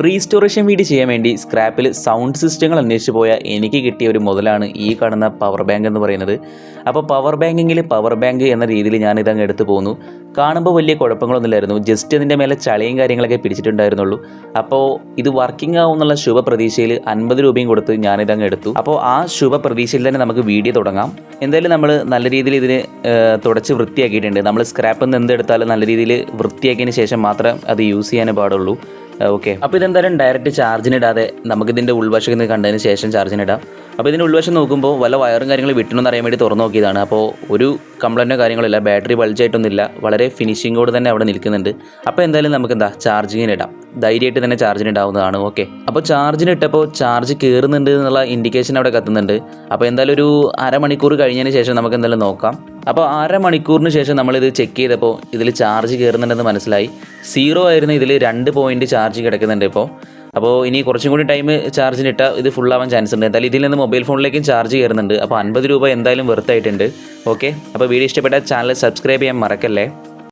Restoration video ചെയ്യാൻ വേണ്ടി സ്ക്രാപ്പിൽ sound സിസ്റ്റങ്ങൾ അന്വേഷിച്ച് പോയ എനിക്ക് കിട്ടിയ ഒരു മുതലാണ് ഈ കാണുന്ന പവർ ബാങ്ക് എന്ന് പറയുന്നത്. അപ്പോൾ പവർ ബാങ്ക് എന്ന രീതിയിൽ ഞാനിതങ്ങ് എടുത്തു പോന്നു. കാണുമ്പോൾ വലിയ കുഴപ്പങ്ങളൊന്നുമില്ലായിരുന്നു, ജസ്റ്റ് അതിൻ്റെ മേലെ ചളിയും കാര്യങ്ങളൊക്കെ പിടിച്ചിട്ടുണ്ടായിരുന്നുള്ളൂ. അപ്പോൾ ഇത് വർക്കിംഗ് ആവും എന്നുള്ള ശുഭ പ്രതീക്ഷയിൽ 50 രൂപയും കൊടുത്ത് ഞാനിതങ്ങ് എടുത്തു. അപ്പോൾ ആ ശുഭ പ്രതീക്ഷയിൽ തന്നെ നമുക്ക് വീഡിയോ തുടങ്ങാം. എന്തായാലും നമ്മൾ നല്ല രീതിയിൽ ഇതിന് തുടച്ച് വൃത്തിയാക്കിയിട്ടുണ്ട്. നമ്മൾ സ്ക്രാപ്പിൽ നിന്ന് എന്തെടുത്താലും നല്ല രീതിയിൽ വൃത്തിയാക്കിയതിന് ശേഷം മാത്രം അത് യൂസ് ചെയ്യാനേ പാടുള്ളൂ. ഓക്കെ, അപ്പോൾ ഇതെന്തായാലും ഡയറക്റ്റ് ചാർജിനിടാതെ നമുക്കിതിൻ്റെ ഉൾവശം നിന്ന് കണ്ടതിന് ശേഷം ചാർജിനിടാം. അപ്പോൾ ഇതിൻ്റെ ഉൾവശം നോക്കുമ്പോൾ വല്ല വയറും കാര്യങ്ങളും വിട്ടണമെന്ന് അറിയാൻ വേണ്ടി തുറന്നു നോക്കിയതാണ്. അപ്പോൾ ഒരു കംപ്ലൈൻറ്റോ കാര്യങ്ങളില്ല, ബാറ്ററി ബൾജായിട്ടൊന്നുമില്ല, വളരെ ഫിനിഷിങ്ങോട് തന്നെ അവിടെ നിൽക്കുന്നുണ്ട്. അപ്പോൾ എന്തായാലും നമുക്ക് ധൈര്യമായിട്ട് തന്നെ ചാർജിനിടാവുന്നതാണ്. ഓക്കെ, അപ്പോൾ ചാർജിനിട്ടപ്പോൾ ചാർജ് കയറുന്നുണ്ട് എന്നുള്ള ഇൻഡിക്കേഷൻ അവിടെ കത്തുന്നുണ്ട്. അപ്പോൾ എന്തായാലും ഒരു അരമണിക്കൂർ കഴിഞ്ഞതിന് ശേഷം നമുക്ക് എന്തായാലും നോക്കാം. അപ്പോൾ അരമണിക്കൂറിന് ശേഷം നമ്മളിത് ചെക്ക് ചെയ്തപ്പോൾ ഇതിൽ ചാർജ് കയറുന്നുണ്ടെന്ന് മനസ്സിലായി. 0 ആയിരുന്നു, ഇതിൽ 2 പോയിൻറ്റ് ചാർജ് കിടക്കുന്നുണ്ട് ഇപ്പോൾ. അപ്പോൾ ഇനി കുറച്ചും കൂടി ടൈം ചാർജിനിട്ടാൽ ഇത് ഫുള്ളാവാൻ ചാൻസ് ഉണ്ട്. എന്തായാലും ഇതിൽ നിന്ന് മൊബൈൽ ഫോണിലേക്കും ചാർജ് കയറുന്നുണ്ട്. അപ്പോൾ 50 രൂപ എന്തായാലും വെർത്തായിട്ടുണ്ട്. ഓക്കെ, അപ്പോൾ വീഡിയോ ഇഷ്ടപ്പെട്ടാൽ ചാനൽ സബ്സ്ക്രൈബ് ചെയ്യാൻ മറക്കല്ലേ.